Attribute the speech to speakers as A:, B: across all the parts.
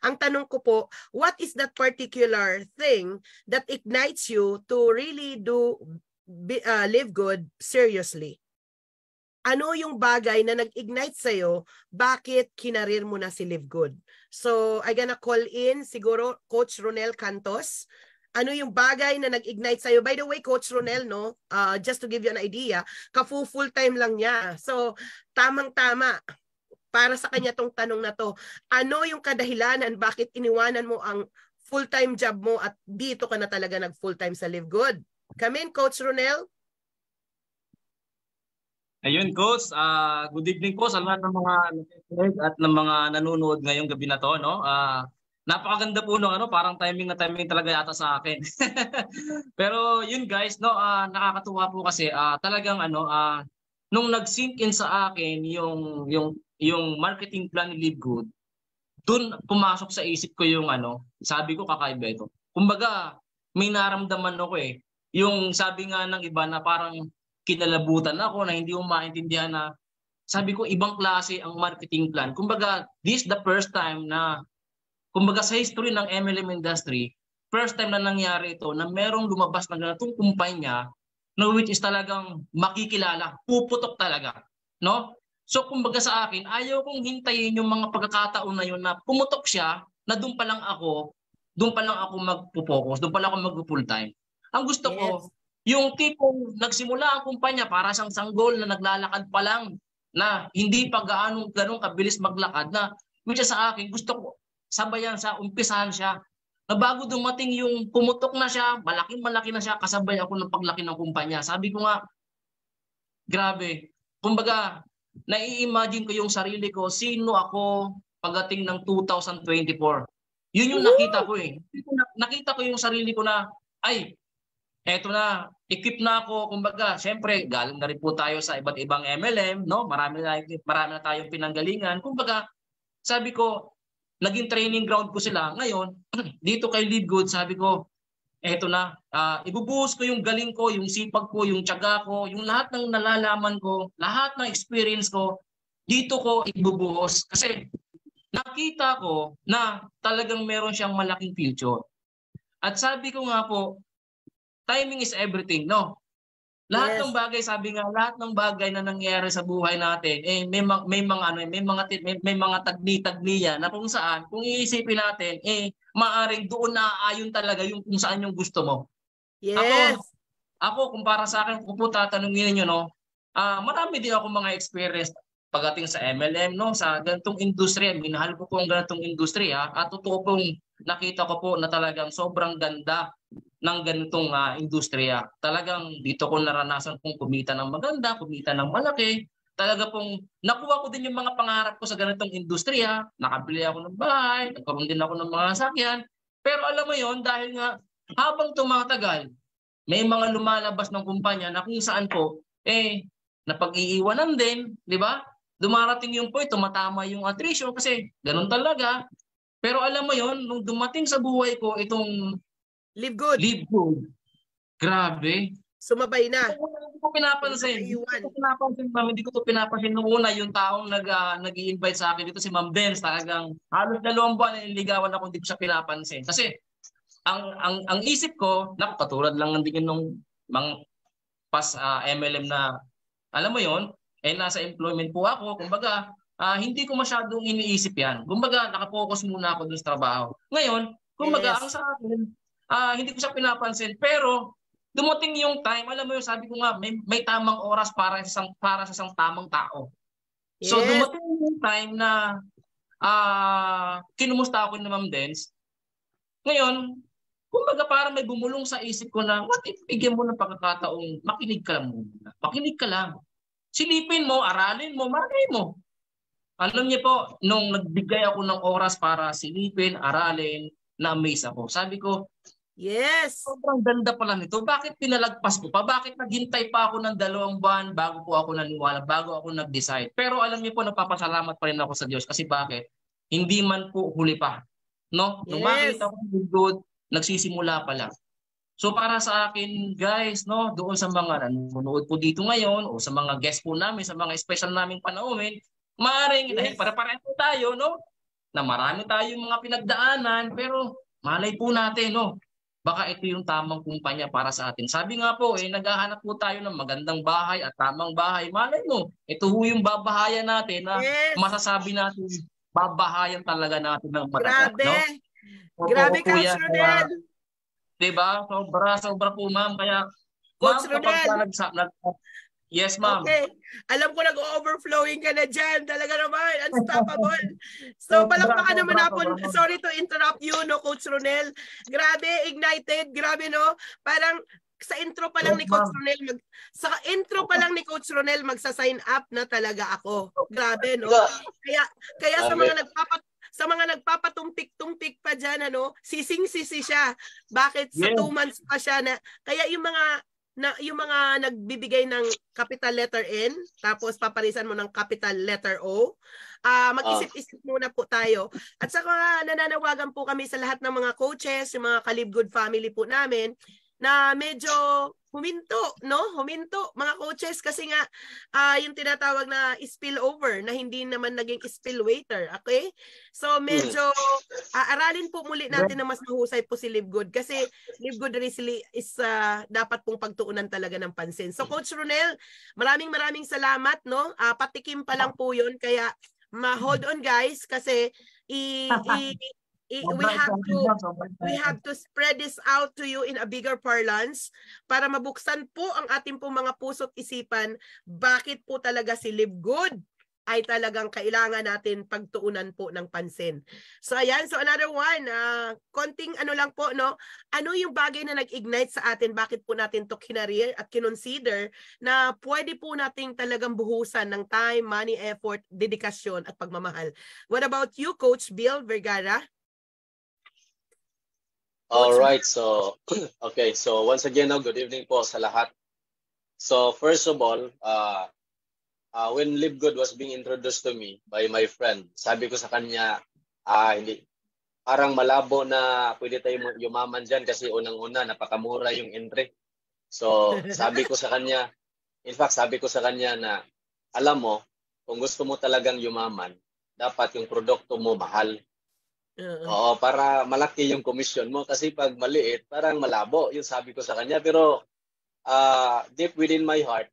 A: Ang tanong ko po, what is that particular thing that ignites you to really do Live Good seriously? Ano yung bagay na nag-ignite sa'yo, bakit kinarir mo na si Live Good? So, I gonna call in siguro Coach Ronel Cantos. Ano yung bagay na nag-ignite sa'yo? By the way, Coach Ronel, no, just to give you an idea, full time lang niya. So, tamang-tama para sa kanya tong tanong na to. Ano yung kadahilanan bakit iniwanan mo ang full-time job mo at dito ka na talaga nag-full-time sa Live Good? Come in, Coach Ronel.
B: Ayun, Coach. Good evening po sa lahat ng mga nakikinig at ng mga nanonood ngayong gabi na to. No? Napakaganda po nung parang timing na timing talaga yata sa akin. Pero yun guys, no, nakakatuwa po kasi talagang nung nag-sink in sa akin yung marketing plan ni Live Good, dun pumasok sa isip ko yung sabi ko kakaiba ito. Kumbaga, may naramdaman ako eh. Yung sabi nga ng iba na parang kinalabutan ako na hindi ko maintindihan na sabi ko ibang klase ang marketing plan. Kumbaga, this the first time na kumbaga sa history ng MLM industry, first time na nangyari ito na merong lumabas na ganitong kumpanya na which is talagang makikilala, puputok talaga, no? So kumbaga sa akin, ayaw kong hintayin yung mga pagkakataon na yun na pumutok siya na doon pa lang ako magpo-focus, doon pa lang ako mag-full time. Ang gusto ko, yung tipong nagsimula ang kumpanya para siyang sanggol na naglalakad pa lang na hindi pa ganong kabilis maglakad na which is sa akin gusto ko sabayan sa umpisahan siya na bago dumating yung pumutok na siya, malaki na siya kasabay ako ng paglaki ng kumpanya. Sabi ko nga, grabe. Kumbaga, nai-imagine ko yung sarili ko, sino ako pagdating ng 2024. Yun yung nakita ko eh. Nakita ko yung sarili ko na, ay, eto na, equip na ako, kumbaga, syempre, galing na rin po tayo sa iba't ibang MLM, no? Marami na tayong pinanggalingan. Kumbaga, sabi ko, naging training ground ko sila. Ngayon, dito kay Live Good, sabi ko, eto na, ibubuhos ko yung galing ko, yung sipag ko, yung tiyaga ko, yung lahat ng nalalaman ko, lahat ng experience ko, dito ko ibubuhos. Kasi nakita ko na talagang meron siyang malaking future. At sabi ko nga po, timing is everything, no? Lahat ng bagay, sabi nga, lahat ng bagay na nangyayari sa buhay natin, may mga tagni-tagniya na kung saan, kung iisipin natin, maaring doon na ayon talaga yung kung saan yung gusto mo.
A: Yes.
B: Ako kung para sa akin, kung po tatanungin niyo, no, marami din ako mga experience pagdating sa MLM, no, sa ganitong industriya. Minahal ko po ang ganitong industriya at totoo pong nakita ko po na talagang sobrang ganda ng ganitong industriya. Talagang dito ko naranasan kong kumita ng maganda, kumita ng malaki. Talaga pong nakuha ko din yung mga pangarap ko sa ganitong industriya. Nakabili ako ng bahay, nagkaroon din ako ng mga sasakyan. Pero alam mo yon, dahil nga habang tumatagal, may mga lumalabas ng kumpanya na kung saan po, napag-iiwanan din, di ba? Dumarating yung point, tumatama yung attrition kasi ganun talaga. Pero alam mo yon, nung dumating sa buhay ko itong
A: Live Good.
B: Live Good. Grabe.
A: Sumabay na.
B: Hindi ko pinapansin. Hindi ko to pinapansin nung una yung taong nag-i-invite sa akin dito si Ma'am Benz. Talagang halos 2 buwan nililigawan ako, hindi ko siya pinapansin. Kasi ang isip ko, katulad lang din nung mga past MLM na alam mo yon, nasa employment po ako. Kumbaga, hindi ko masyadong iniisip yan. Kumbaga, nakapokus muna ako dun sa trabaho. Ngayon, kumbaga, ang sa akin, hindi ko siya pinapansin. Pero, dumating yung time, alam mo yung sabi ko nga, may tamang oras para sa isang tamang tao. Yes. So, dumating yung time na kinumusta ako ni Ma'am Dens. Ngayon, kumbaga parang may bumulong sa isip ko na, what if bigyan mo ng pagkakataong makinig ka lang muna. Makinig ka lang. Silipin mo, aralin mo, malay mo. Alam niyo po, nung nagbigay ako ng oras para silipin, aralin, na-amaze ako. Sabi ko,
A: yes,
B: sobrang ganda pala nito. Bakit pinalagpas ko pa? Bakit naghintay pa ako ng 2 buwan bago po ako naniwala, bago ako nag-decide? Pero alam niyo po, nagpapasalamat pa rin ako sa Diyos. Kasi bakit? Hindi man po huli pa. No? Nung makita ko yung good, nagsisimula pa lang. So para sa akin, guys, no, doon sa mga nanonood po dito ngayon o sa mga guest po namin, sa mga special naming panauhin, maaaring dahil para-pareho tayo, no? na marami tayong mga pinagdaanan, pero malay po natin, no? Baka ito yung tamang kumpanya para sa atin. Sabi nga po, naghahanap po tayo ng magandang bahay at tamang bahay. Malay mo, ito ho yung babahayan natin na
A: Yes.
B: masasabi natin, babahayan talaga natin ng matagal,
A: Grabe.
B: no?
A: Grabe,
B: po
A: Coach
B: yan.
A: Ronel.
B: Diba? Sobra po, ma'am. Kaya,
A: Coach
B: ma'am, kapag
A: Ronel.
B: yes, ma'am.
A: Okay. Alam ko nag-overflowing ka na dyan. Talaga naman, unstoppable. So, palakpakan naman napon. Sorry to interrupt you, no, Coach Ronel. Grabe, ignited. Grabe, no? Parang sa intro pa lang ni Coach Ronel, magsa-sign up na talaga ako. Grabe, no? Kaya sa mga nagpapatumpik-tumpik pa dyan, ano, sising-sisi siya. Bakit? Sa 2 months pa siya na, kaya yung mga nagbibigay ng capital letter N, tapos paparisan mo ng capital letter O, mag-isip-isip muna po tayo. At saka nananawagan po kami sa lahat ng mga coaches, yung mga Kalib Good family po namin, na medyo huminto, mga coaches, kasi nga yung tinatawag na spillover, na hindi naman naging spill waiter, okay? So medyo aralin po muli natin na mas mahusay po si Live Good, kasi Live Good really is dapat pong pagtuunan talaga ng pansin. So Coach Ronel, maraming salamat, no? Patikim pa lang po yun, kaya hold on guys, kasi we have to spread this out to you in a bigger parlance para mabuksan po ang ating pong mga puso't isipan bakit po talaga si Live Good ay talagang kailangan natin pagtuunan po ng pansin. So ayan, so another one, konting ano lang po, no? Ano yung bagay na nag-ignite sa atin, bakit po natin to kinareer at kinonsider na pwede po nating talagang buhusan ng time, money, effort, dedikasyon at pagmamahal. What about you, Coach Bill Vergara?
C: All right, so okay, so once again, good evening po sa lahat. So first of all, when Live Good was being introduced to me by my friend, sabi ko sa kanya, hindi, parang malabo na pwede tayo yumaman dyan kasi unang-una, napakamura yung entry. So sabi ko sa kanya, in fact, sabi ko sa kanya na, alam mo, kung gusto mo talagang yumaman, dapat yung produkto mo mahal. Oo, para malaki yung commission mo. Kasi pag maliit, parang malabo. Yung sabi ko sa kanya. Pero deep within my heart,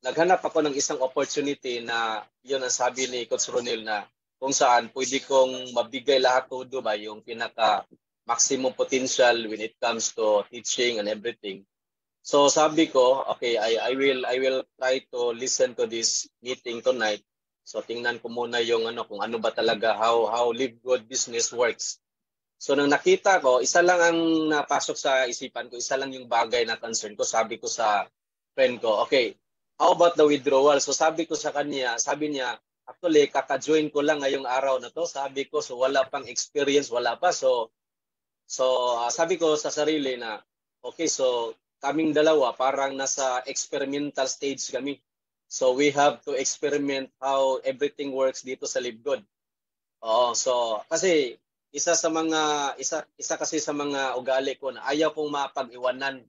C: naghanap ako ng isang opportunity na yun ang sabi ni Coach Ronel na kung saan pwede kong mabigay lahat todo ba yung pinaka maximum potential when it comes to teaching and everything. So sabi ko, okay, I will try to listen to this meeting tonight. So tingnan ko muna yung kung ano ba talaga how Live Good business works. So nang nakita ko, isa lang ang napasok sa isipan ko, isa lang yung bagay na concern ko. Sabi ko sa friend ko, okay, how about the withdrawal? So sabi ko sa kanya, sabi niya, actually kaka-join ko lang ngayong araw na to. Sabi ko, so wala pang experience, wala pa. So sabi ko sa sarili na, okay, so kaming dalawa parang nasa experimental stage kami. So we have to experiment how everything works dito sa Live Good. So kasi isa kasi sa mga ugali ko na ayaw kong mapag-iwanan.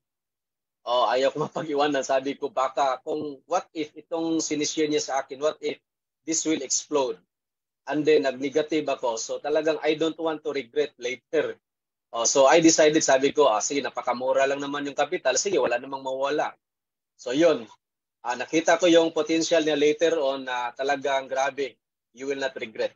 C: Ayaw kong mapag-iwanan. Sabi ko baka kung what if itong sinishare niya sa akin, what if this will explode? And then nag-negative ako. So talagang I don't want to regret later. So I decided, sabi ko, sige, napakamura lang naman yung capital. Sige, wala namang mawala. So yun. Nakita ko yung potential niya later on na talagang grabe. You will not regret.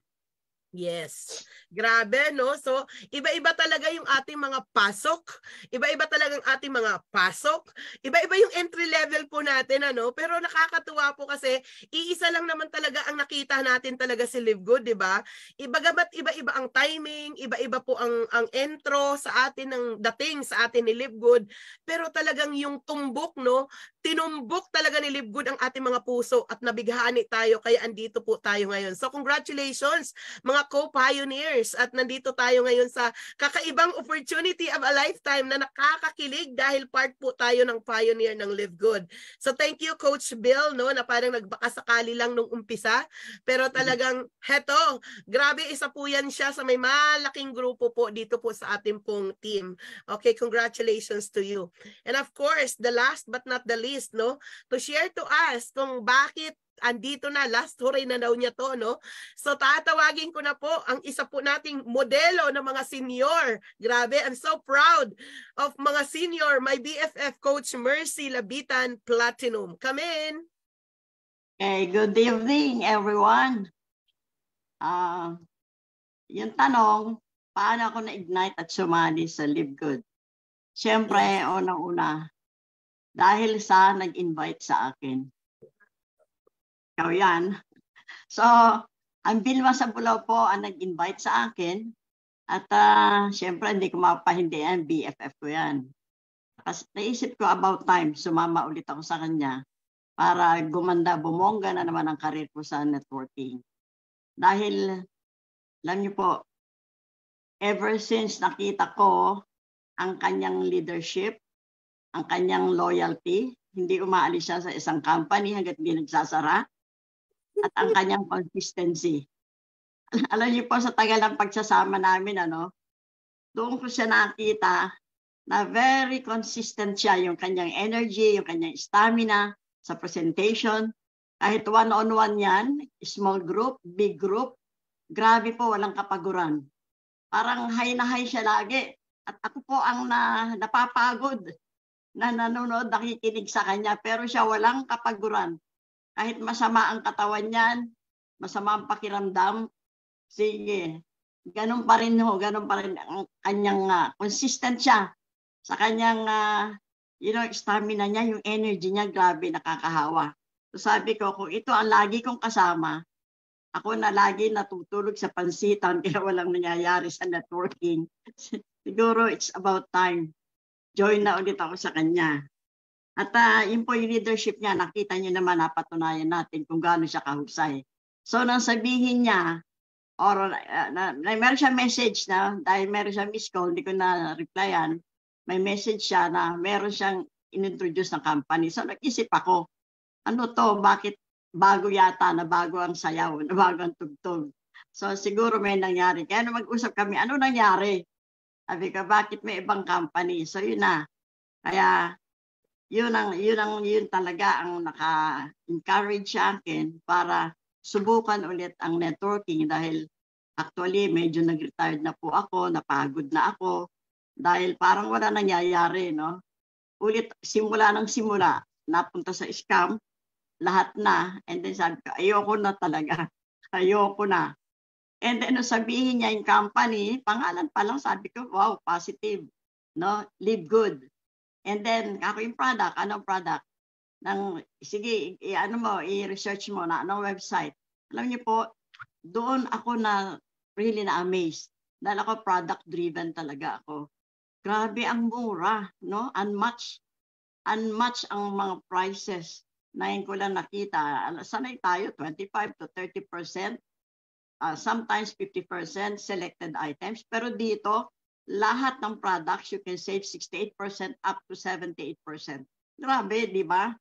A: Yes. Grabe, no? So, iba-iba talaga yung ating mga pasok. Iba-iba talagang ating mga pasok. Iba-iba yung entry level po natin, ano? Pero nakakatuwa po kasi iisa lang naman talaga ang nakita natin talaga si Live Good, di ba? Ibagamat iba-iba ang timing, iba-iba po ang intro sa atin, ng dating sa atin ni Live Good. Pero talagang yung tumbok, no? Tinumbok talaga ni Live Good ang ating mga puso at nabighani tayo kaya andito po tayo ngayon. So congratulations mga co-pioneers at nandito tayo ngayon sa kakaibang opportunity of a lifetime na nakakakilig dahil part po tayo ng pioneer ng Live Good. So thank you Coach Bill, no, na parang nagbakasakali lang nung umpisa pero talagang heto, grabe, isa po yan siya sa may malaking grupo po dito po sa ating pong team. Okay, congratulations to you. And of course, the last but not the least, no, to share to us kung bakit andito na, last hooray na daw niya to, no? So tatawagin ko na po ang isa po nating modelo ng mga senior. Grabe, I'm so proud of mga senior, my BFF Coach Mercy Labitan Platinum. Come in.
D: Okay, good evening everyone. Yung tanong, paano ako na-ignite at sumali sa Live Good? Siyempre, unang-una, dahil sa nag-invite sa akin. Ikaw yan. So, ang Vilma sa Bulao po ang nag-invite sa akin. At siyempre, hindi ko mapahindihan, BFF ko yan. Kasi naisip ko about time, sumama ulit ako sa kanya para gumanda, bumongga na naman ang karir ko sa networking. Dahil, alam niyo po, ever since nakita ko ang kanyang leadership, ang kanyang loyalty, hindi umaalis siya sa isang company hanggat hindi nagsasara, at ang kanyang consistency. Alam niyo po, sa tagal ng pagsasama namin, doon ko siya nakita na very consistent siya, yung kanyang energy, yung kanyang stamina sa presentation. Kahit one-on-one yan, small group, big group, grabe po, walang kapaguran. Parang high na high siya lagi. At ako po ang napapagod na nanonood, nakikinig sa kanya. Pero siya walang kapaguran. Kahit masama ang katawan niyan, masama ang pakiramdam, sige, ganun pa rin ganun pa rin ang kanyang consistent siya sa kanyang stamina niya, yung energy niya, grabe, nakakahawa. So sabi ko, kung ito ang lagi kong kasama, ako na lagi natutulog sa pansitan kaya walang nangyayari sa networking. Siguro it's about time. Join na ulit ako sa kanya. At yun po yung leadership niya, nakita niyo naman, napatunayan natin kung gaano siya kahusay. So nang sabihin niya, or meron siya message na, dahil meron siya miss call, hindi ko na replyan, may message siya na meron siyang inintroduce ng company. So nag-isip ako, ano to, bakit bago yata, na bago ang sayaw, na bago ang tugtog. So siguro may nangyari. Kaya nung mag-usap kami, ano nangyari? Sabi ko, bakit may ibang company? So yun na. Kaya yun talaga ang naka-encourage sa akin para subukan ulit ang networking dahil actually medyo nag-retired na po ako, napagod na ako dahil parang wala nangyayari, no? Ulit, simula napunta sa scam, lahat na, and then sabi ko, ayoko na talaga, ayoko na. And then sabihin niya yung company, pangalan pa lang, sabi ko, wow, positive, no? Live Good. And then, ako yung product, anong product? Sige, i-research mo na anong website. Alam niyo po, doon ako really na-amazed. Dahil ako product-driven talaga ako. Grabe ang mura, no? Unmatched ang mga prices. Ngayon ko lang nakita. Sanay tayo, 25 to 30%. Sometimes 50% selected items. Pero dito, lahat ng products, you can save 68% up to 78%. Grabe, di ba?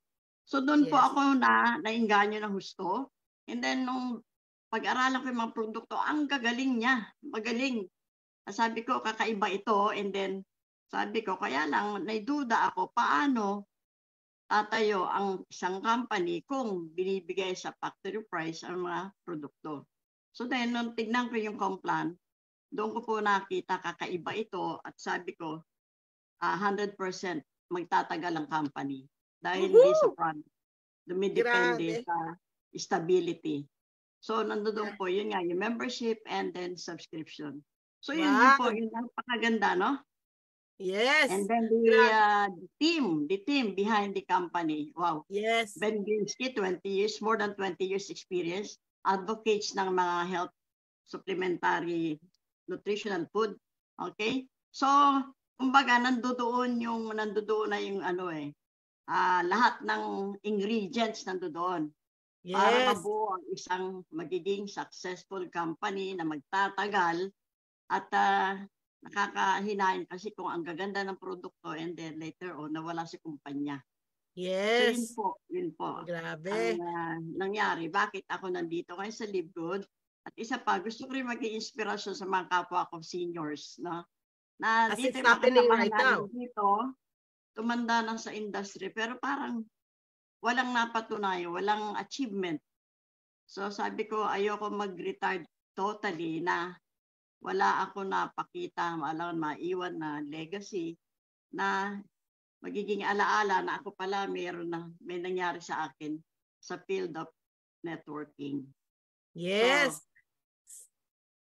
D: So doon po ako nainganyo ng husto. And then nung pag-aralan ko yung mga produkto, ang gagaling niya. Magaling. Sabi ko, kakaiba ito. And then sabi ko, kaya lang, naiduda ako, paano tatayo ang isang company kung binibigay sa factory price ang mga produkto. So then, nung tignan ko yung Complan, doon ko po nakita kakaiba ito at sabi ko, 100% magtatagal ang company. Dahil hindi sa product. Dumidepende sa stability. So, nandoon po, yun nga, yung membership and then subscription. So, yun po, yun napakaganda, no?
A: Yes.
D: And then the team behind the company. Wow.
A: Yes.
D: Ben Ginsky, 20 years, more than 20 years experience, advocates ng mga health supplementary nutritional food. Okay? So, kumbaga, nandoon na yung lahat ng ingredients nandoon. Yes. Para mabuo ang isang magiging successful company na magtatagal at nakakahinain kasi kung ang gaganda ng produkto and then later on nawala si kumpanya.
A: Yes.
D: So yun po.
A: Grabe.
D: Ang nangyari, bakit ako nandito ngayon sa Live Good? At isa pa, gusto ko rin maging inspirasyon sa mga kapwa ko seniors, no? Na
A: as
D: dito
A: it's happening right now.
D: Dito, tumanda na sa industry pero parang walang napatunayan, walang achievement So sabi ko, ayoko mag-retire totally na wala ako napakita, walang maiwan na legacy na magiging alaala na ako pala may nangyari sa akin sa field of networking.
A: Yes.
D: So,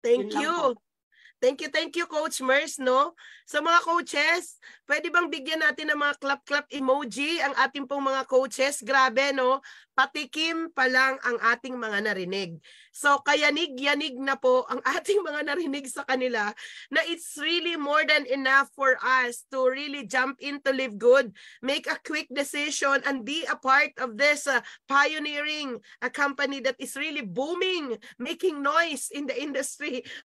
A: Thank
D: yun lang
A: you.
D: po.
A: Thank you, Coach Mers, no? Sa mga coaches, pwede bang bigyan natin ng mga clap-clap emoji ang ating pong mga coaches? Grabe, no? Patikim pa lang ang ating mga narinig. So, kayanig-yanig na po ang ating mga narinig sa kanila na it's really more than enough for us to really jump into Live Good, make a quick decision, and be a part of this pioneering a company that is really booming, making noise in the industry